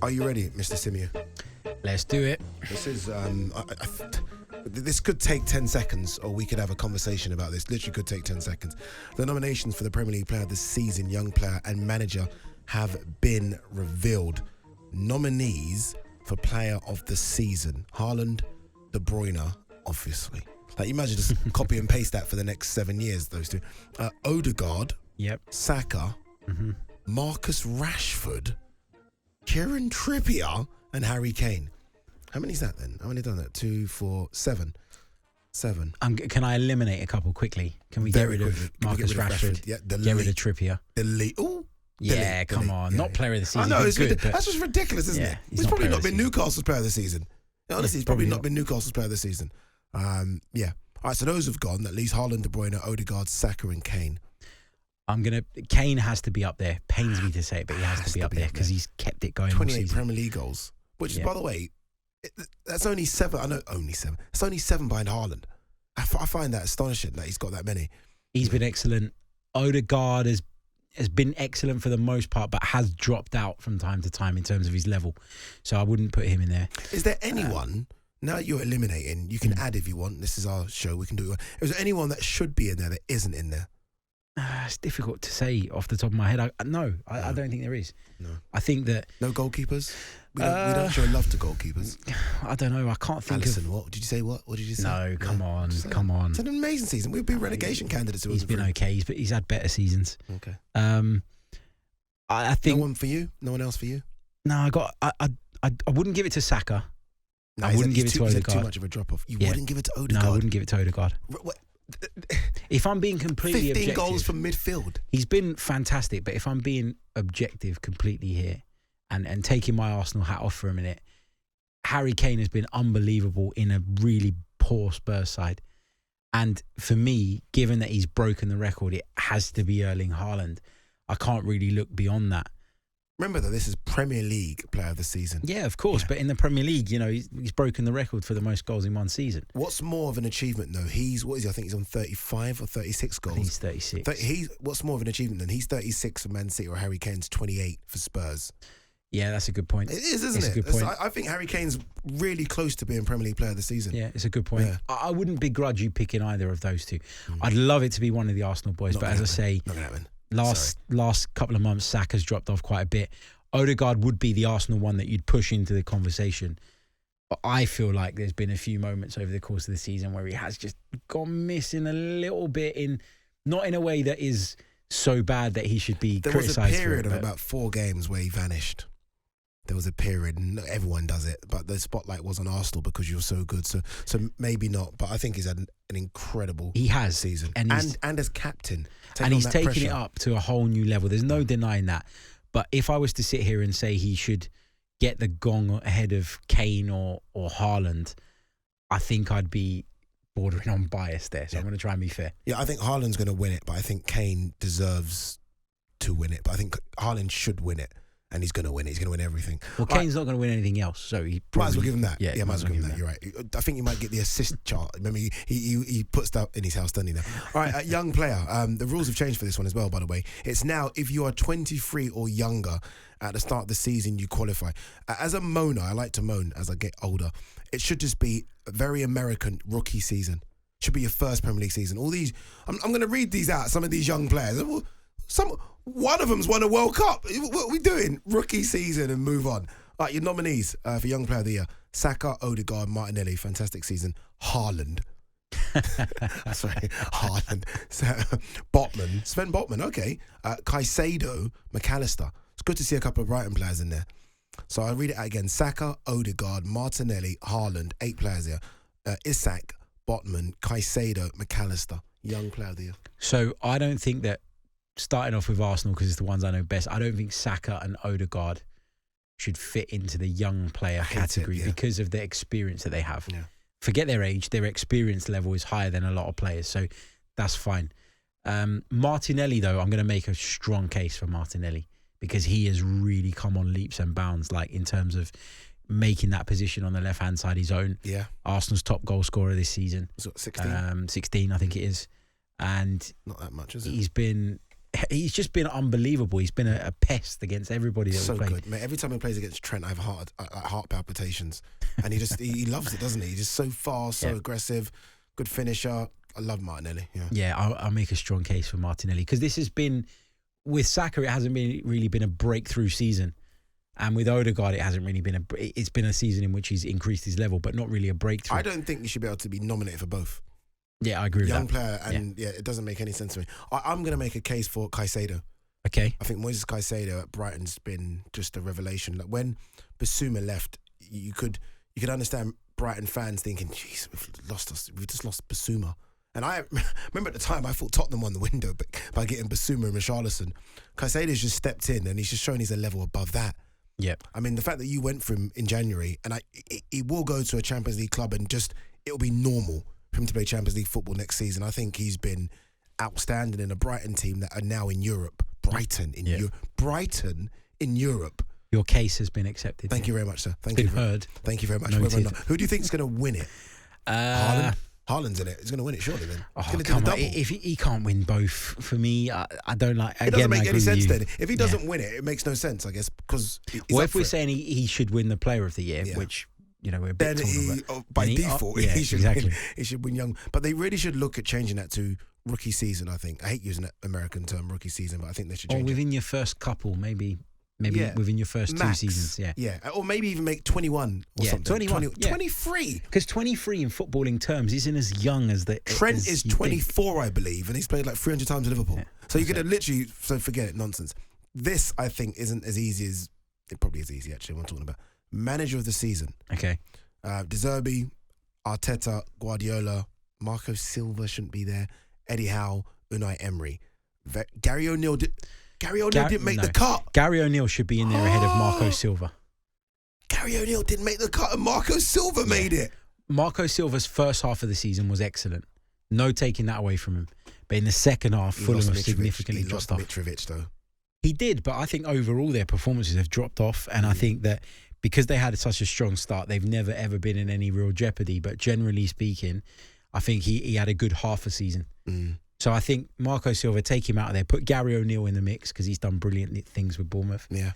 Are you ready, Mr. Symeou? Let's do it. This is this could take 10 seconds, or we could have a conversation about this. Literally could take 10 seconds. The nominations for the Premier League Player of the Season, Young Player and Manager have been revealed. Nominees for Player of the Season: HAALAND, De Bruyne, obviously. Like, imagine just copy and paste that for the next 7 years, those two. ODEGAARD, Yep. Saka, Marcus Rashford, Kieran Trippier, and Harry Kane. How many is that then? How many done that? 2, 4, 7. 7. Can I eliminate a couple quickly? Can we get rid of Marcus Rashford? Yeah, get rid of Trippier. Ooh. Yeah, come on. Not player of the season. I know, good, that's just ridiculous, isn't it? He's probably not been Newcastle's player of the season. Honestly, he's probably not been Newcastle's player of the season. Yeah. All right, so those have gone. That leaves HAALAND, De Bruyne, ODEGAARD, Saka and Kane. Kane has to be up there. Pains me to say it, but he has to be up there because he's kept it going. 28 Premier League goals, which is, by the way, that's only 7. I know only 7. It's only 7 behind HAALAND. I find that astonishing that he's got that many. He's been excellent. ODEGAARD has been excellent for the most part, but has dropped out from time to time in terms of his level. So I wouldn't put him in there. Is there anyone, now that you're eliminating, you can add if you want, this is our show, we can do it. Is there anyone that should be in there that isn't in there? It's difficult to say off the top of my head. I don't think there is. No. I think that... No goalkeepers? We don't show love to goalkeepers. I don't know. I can't think Alisson, what? Did you say what? What did you say? No, come on. It's an amazing season. We'd be relegation candidates. He's been okay. He's had better seasons. Okay. I think... No one for you? No one else for you? No, I wouldn't give it to Saka. No, I wouldn't give it to ODEGAARD. Too much of a drop-off. You wouldn't give it to ODEGAARD? No, I wouldn't give it to ODEGAARD. If I'm being completely 15 objective, goals from midfield. He's been fantastic, but if I'm being objective completely here and taking my Arsenal hat off for a minute, Harry Kane has been unbelievable in a really poor Spurs side. And for me, given that he's broken the record, it has to be Erling Haaland. I can't really look beyond that. Remember that this is Premier League Player of the Season. Yeah, of course. Yeah. But in the Premier League, he's broken the record for the most goals in one season. What's more of an achievement, though? What is he? I think he's on 35 or 36 goals. He's 36. What's more of an achievement than he's 36 for Man City, or Harry Kane's 28 for Spurs? Yeah, that's a good point. It is, isn't it? It's a good point. I think Harry Kane's really close to being Premier League Player of the Season. Yeah, it's a good point. Yeah. I wouldn't begrudge you picking either of those two. I'd love it to be one of the Arsenal boys, but as I say, not gonna happen. Last couple of months, Saka's dropped off quite a bit. ODEGAARD would be the Arsenal one that you'd push into the conversation. But I feel like there's been a few moments over the course of the season where he has just gone missing a little bit, not in a way that is so bad that he should be criticised. There was a period of about 4 games where he vanished. There was a period, and everyone does it, but the spotlight was on Arsenal because you were so good. So maybe not, but I think he's had an incredible season. And as captain. And he's taken it up to a whole new level. There's no denying that. But if I was to sit here and say he should get the gong ahead of Kane or Haaland, I think I'd be bordering on bias there. So I'm going to try and be fair. Yeah, I think Haaland's going to win it, but I think Kane deserves to win it. But I think Haaland should win it. And he's going to win it. He's going to win everything. Well, Kane's not going to win anything else, so he probably... Might as well give him that. Yeah, might as well give him that. You're right. I think he might get the assist chart. Remember, he puts stuff in his house, doesn't he? Now, all right, young player. The rules have changed for this one as well, by the way. It's now, if you are 23 or younger at the start of the season, you qualify. As a moaner, I like to moan as I get older. It should just be a very American rookie season. Should be your first Premier League season. All these... I'm going to read these out, some of these young players. One of them's won a World Cup. What are we doing? Rookie season and move on. All right, your nominees for Young Player of the Year: Saka, ODEGAARD, Martinelli. Fantastic season. HAALAND. Sorry, HAALAND. Botman. Sven Botman, okay. Caicedo, McAllister. It's good to see a couple of Brighton players in there. So I'll read it out again. Saka, ODEGAARD, Martinelli, HAALAND. 8 players here. Isak, Botman, Caicedo, McAllister. Young Player of the Year. So I don't think that, starting off with Arsenal, because it's the ones I know best, I don't think Saka and ODEGAARD should fit into the young player category because of the experience that they have. Yeah. Forget their age, their experience level is higher than a lot of players, so that's fine. Martinelli, though, I'm going to make a strong case for Martinelli because he has really come on leaps and bounds, like in terms of making that position on the left-hand side his own. Yeah. Arsenal's top goal scorer this season. 16? 16, I think it is. And not that much, is it? He's been he's just been unbelievable. He's been a pest against everybody that So we played. good, mate. Every time he plays against Trent, I have heart palpitations, and he loves it, doesn't he? He's just so fast, so aggressive, good finisher. I love Martinelli. Yeah, I'll make a strong case for Martinelli because this has been with Saka. It hasn't really been a breakthrough season, and with Odegaard, it hasn't really been it's been a season in which he's increased his level, but not really a breakthrough. I don't think you should be able to be nominated for both. Yeah, I agree with that. Young player, and it doesn't make any sense to me. I'm going to make a case for Caicedo. Okay. I think Moises Caicedo at Brighton's been just a revelation. Like when Basuma left, you could understand Brighton fans thinking, "Jeez, we've just lost Basuma." And I remember at the time I thought Tottenham won the window by getting Basuma and Richarlison. Caicedo's just stepped in and he's just shown he's a level above that. Yep. I mean, the fact that you went for him in January, and he will go to a Champions League club and just it'll be normal for him to play Champions League football next season. I think he's been outstanding in a Brighton team that are now in Europe. Brighton in Europe. Your case has been accepted. Thank you very much, sir. Thank you. Heard. Thank you very much. Who do you think is going to win it? Haaland's in it. He's going to win it, surely, then. Come on. If he can't win both, for me, I don't like... It doesn't make any sense, then. If he doesn't win it, it makes no sense, I guess, because... if we're saying he should win the Player of the Year, which... we're a bit by default, he should exactly. He should win young. But they really should look at changing that to rookie season, I think. I hate using that American term, rookie season, but I think they should change it. Or within your first couple, maybe within your first Max. 2 seasons. Yeah. Or maybe even make 21 or something. 23. Because 23 in footballing terms isn't as young as the... Trent is 24, I believe, and he's played like 300 times at Liverpool. So you could literally... So forget it, nonsense. This, I think, isn't as easy as... It probably is easy, actually, what I'm talking about. Manager of the season. Okay. De Zerbi, Arteta, Guardiola, Marco Silva shouldn't be there, Eddie Howe, Unai Emery. Gary O'Neill didn't make the cut. Gary O'Neill should be in there ahead of Marco Silva. Gary O'Neill didn't make the cut and Marco Silva made it. Marco Silva's first half of the season was excellent. No taking that away from him. But in the second half, Fulham have significantly dropped off. Mitrovic, though. He did, but I think overall their performances have dropped off, and I think that because they had such a strong start, they've never, ever been in any real jeopardy. But generally speaking, I think he had a good half a season. So I think Marco Silva, take him out of there, put Gary O'Neill in the mix because he's done brilliant things with Bournemouth. Yeah.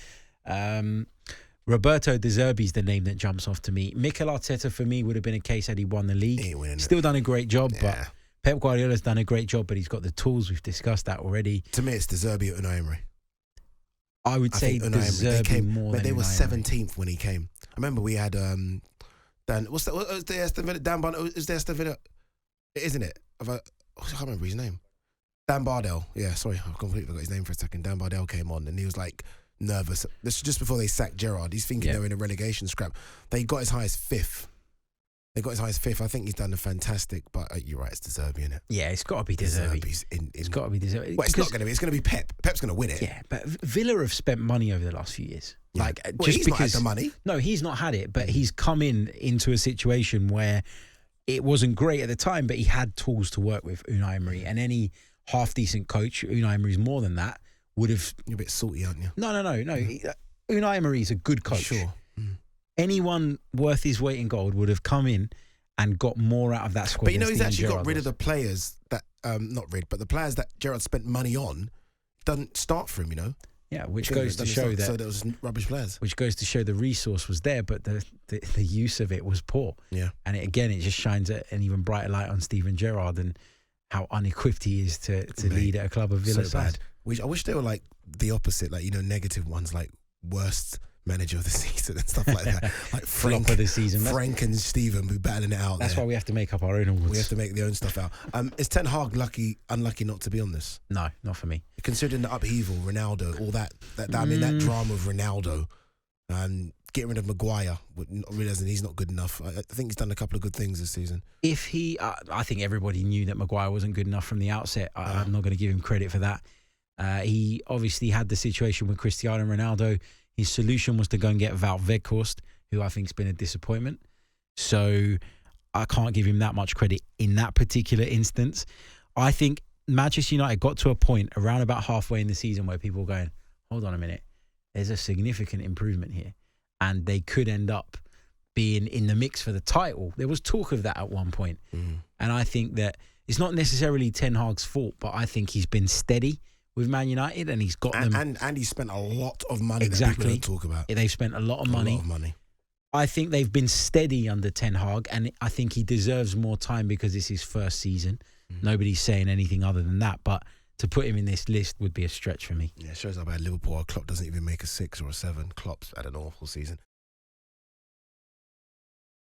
Roberto De Zerbi's the name that jumps off to me. Mikel Arteta, for me, would have been a case had he won the league. Still done a great job, but Pep Guardiola's done a great job, but he's got the tools. We've discussed that already. To me, it's De Zerbi or Unai Emery. I would say De Zerbi more than they were Unai 17th when he came. I remember we had Dan. What's that? What was the Aston Villa? Dan Bardell. Is there Aston Villa? Isn't it? I can't remember his name. Dan Bardell. Yeah, sorry, I completely forgot his name for a second. Dan Bardell came on and he was like nervous. This is just before they sacked Gerrard. He's thinking they're in a relegation scrap. They got as high as 5th. I think he's done a fantastic, but you're right, it's De Zerbi, isn't it? Yeah, it's got to be De Zerbi. It's got to be De Zerbi. Well, it's not going to be. It's going to be Pep. Pep's going to win it. Yeah, but Villa have spent money over the last few years. Yeah. Just because not had the money. No, he's not had it, but he's come into a situation where it wasn't great at the time, but he had tools to work with, Unai Emery, and any half-decent coach, Unai Emery's more than that, would have... You're a bit salty, aren't you? No. Unai Emery's a good coach. Sure. Anyone worth his weight in gold would have come in and got more out of that squad. But he's actually got rid of the players that, but the players that Gerrard spent money on doesn't start for him, Yeah, which goes to show that... So there was rubbish players. Which goes to show the resource was there, but the use of it was poor. Yeah. And it just shines an even brighter light on Steven Gerrard and how unequipped he is to lead at a club of Villa size. I wish they were like the opposite, like, negative ones, like worst manager of the season and stuff like that. Like Flop of the season. Frank and Steven who battling it out. That's why we have to make up our own awards. We have to make the own stuff out. Is Ten Hag unlucky not to be on this? No, not for me. Considering the upheaval, Ronaldo, all that drama of Ronaldo, getting rid of Maguire, realising he's not good enough. I think he's done a couple of good things this season. I think everybody knew that Maguire wasn't good enough from the outset. I'm not going to give him credit for that. He obviously had the situation with Cristiano and Ronaldo. His solution was to go and get Wout Weghorst, who I think has been a disappointment. So I can't give him that much credit in that particular instance. I think Manchester United got to a point around about halfway in the season where people were going, hold on a minute, there's a significant improvement here. And they could end up being in the mix for the title. There was talk of that at one point. And I think that it's not necessarily Ten Hag's fault, but I think he's been steady with Man United, and he's got them. And he spent a lot of money that people don't talk about. They've spent a lot of money. A lot of money. I think they've been steady under Ten Hag, and I think he deserves more time because it's his first season. Nobody's saying anything other than that, but to put him in this list would be a stretch for me. Yeah, it shows how bad Liverpool are. Klopp doesn't even make a 6 or a 7. Klopp's had an awful season.